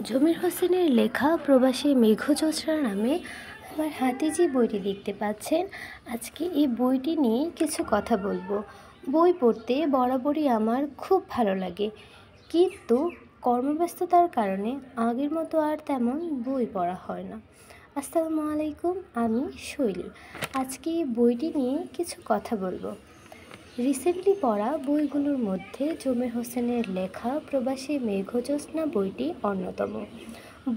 জমির হোসেনের লেখা প্রবাসী মেঘজ্যোৎস্না নামে আমার হাতে যে বইটি দেখতে পাচ্ছেন, আজকে এই বইটি নিয়ে কিছু কথা বলবো। বই পড়তে বরাবরই আমার খুব ভালো লাগে, কিন্তু কর্মব্যস্ততার কারণে আগের মতো আর তেমন বই পড়া হয় না। আসসালামু আলাইকুম, আমি শৈলী। আজকে এই বইটি নিয়ে কিছু কথা বলবো। রিসেন্টলি পড়া বইগুলোর মধ্যে জমির হোসেনের লেখা প্রবাসী মেঘজ্যোৎস্না বইটি অন্যতম।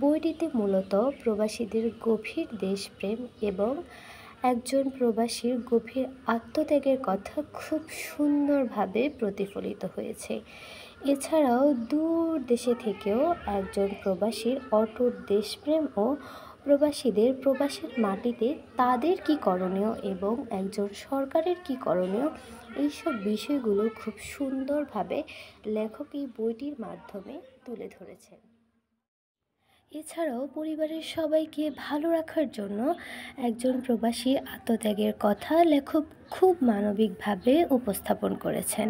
বইটিতে মূলত প্রবাসীদের গভীর দেশপ্রেম এবং একজন প্রবাসীর গভীর আত্মত্যাগের কথা খুব সুন্দরভাবে প্রতিফলিত হয়েছে। এছাড়াও দূর দেশে থেকেও একজন প্রবাসীর অটুট দেশপ্রেম ও প্রবাসীদের প্রবাসের মাটিতে তাদের কী করণীয় এবং একজন সরকারের কী করণীয়, এইসব বিষয়গুলো খুব সুন্দরভাবে লেখক এই বইটির মাধ্যমে তুলে ধরেছেন। এছাড়াও পরিবারের সবাইকে ভালো রাখার জন্য একজন প্রবাসী আত্মত্যাগের কথা লেখক খুব মানবিকভাবে উপস্থাপন করেছেন।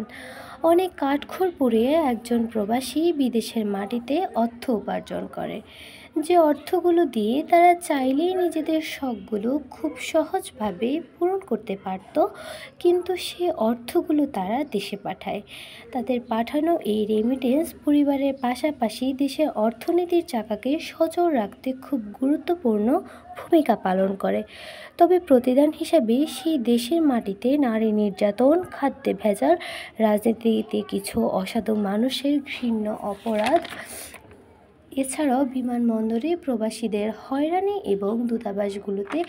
অনেক কাঠখড় পুড়িয়ে একজন প্রবাসী বিদেশের মাটিতে অর্থ উপার্জন করে, যে অর্থগুলো দিয়ে তারা চাইলেই নিজেদের শখগুলো খুব সহজভাবে পূরণ করতে পারত, কিন্তু সে অর্থগুলো তারা দেশে পাঠায়। তাদের পাঠানো এই রেমিটেন্স পরিবারের পাশাপাশি দেশের অর্থনীতির চাকাকে সচল রাখতে খুব গুরুত্বপূর্ণ ভূমিকা পালন করে। তবে প্রতিদান হিসাবে সেই দেশের মাটিতে নারী নির্যাতন, খাদ্যে ভেজাল, রাজনীতিতে কিছু অসাধু মানুষের ঘৃণ্য অপরাধ, এছাড়াও বিমানবন্দরে প্রবাসীদের হয়রানি এবং দূতাবাসগুলোতে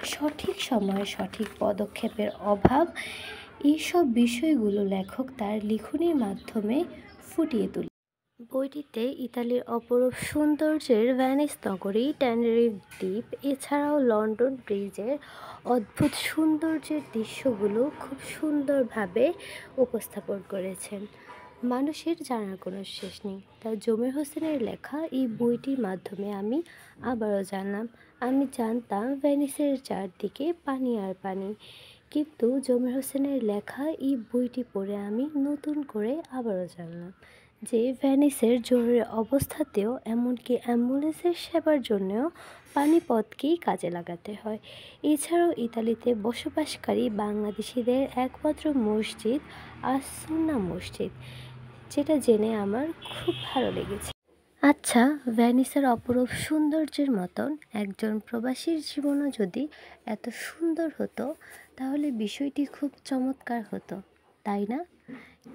সঠিক সময়ে সঠিক পদক্ষেপের অভাব, এইসব বিষয়গুলো লেখক তার লিখনির মাধ্যমে ফুটিয়ে তোলে। বইটিতে ইতালির অপরূপ সৌন্দর্যের ভেনিস নগরী, টেনেরিফ দ্বীপ, এছাড়াও লন্ডন ব্রিজের অদ্ভুত সৌন্দর্যের দৃশ্যগুলো খুব সুন্দরভাবে উপস্থাপন করেছেন। মানুষের জানার কোনো শেষ নেই, তাই জমির হোসেনের লেখা এই বইটির মাধ্যমে আমি আবারও জানলাম। আমি জানতাম ভেনিসের চারদিকে পানি আর পানি, কিন্তু জমির হোসেনের লেখা এই বইটি পড়ে আমি নতুন করে আবারও জানলাম যে ভেনিসের জরুরি অবস্থাতেও, এমনকি অ্যাম্বুলেন্সের সেবার জন্যও পানিপথকেই কাজে লাগাতে হয়। এছাড়াও ইতালিতে বসবাসকারী বাংলাদেশিদের একমাত্র মসজিদ আস-সুন্নাহ মসজিদ, যেটা জেনে আমার খুব ভালো লেগেছে। আচ্ছা, ভেনিসের অপরূপ সৌন্দর্যের মতন একজন প্রবাসীর জীবনও যদি এত সুন্দর হতো, তাহলে বিষয়টি খুব চমৎকার হতো, তাই না?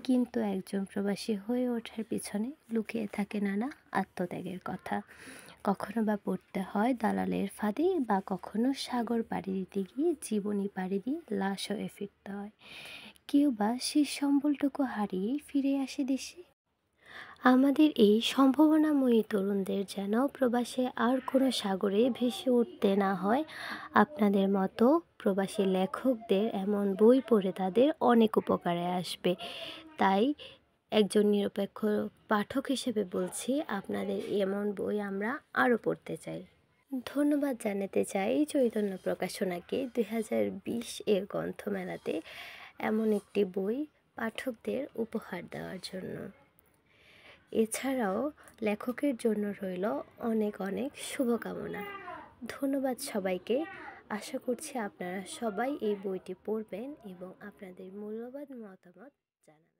কিন্তু একজন প্রবাসী হয়ে ওঠার পিছনে লুকিয়ে থাকে নানা আত্মত্যাগের কথা। কখনো বা পড়তে হয় দালালের ফাঁদে, বা কখনো সাগর পাড়ি দিতে গিয়ে জীবনী পাড়ি দিয়ে লাশ হয়ে ফিরতে হয়। কেউ বা সেই সম্বলটুকু হারিয়েই ফিরে আসে দেশে। আমাদের এই সম্ভাবনাময়ী তরুণদের যেন প্রবাসে আর কোনো সাগরে ভেসে উঠতে না হয়। আপনাদের মতো প্রবাসী লেখকদের এমন বই পড়ে তাদের অনেক উপকারে আসবে। তাই একজন নিরপেক্ষ পাঠক হিসেবে বলছি, আপনাদের এমন বই আমরা আরও পড়তে চাই। ধন্যবাদ জানাতে চাই চৈতন্য প্রকাশনাকে 2020 এর গ্রন্থমেলাতে এমন একটি বই পাঠকদের উপহার দেওয়ার জন্য। এছাড়াও লেখকের জন্য রইল অনেক অনেক শুভকামনা। ধন্যবাদ সবাইকে। আশা করছি আপনারা সবাই এই বইটি পড়বেন এবং আপনাদের মূল্যবান মতামত জানাবেন।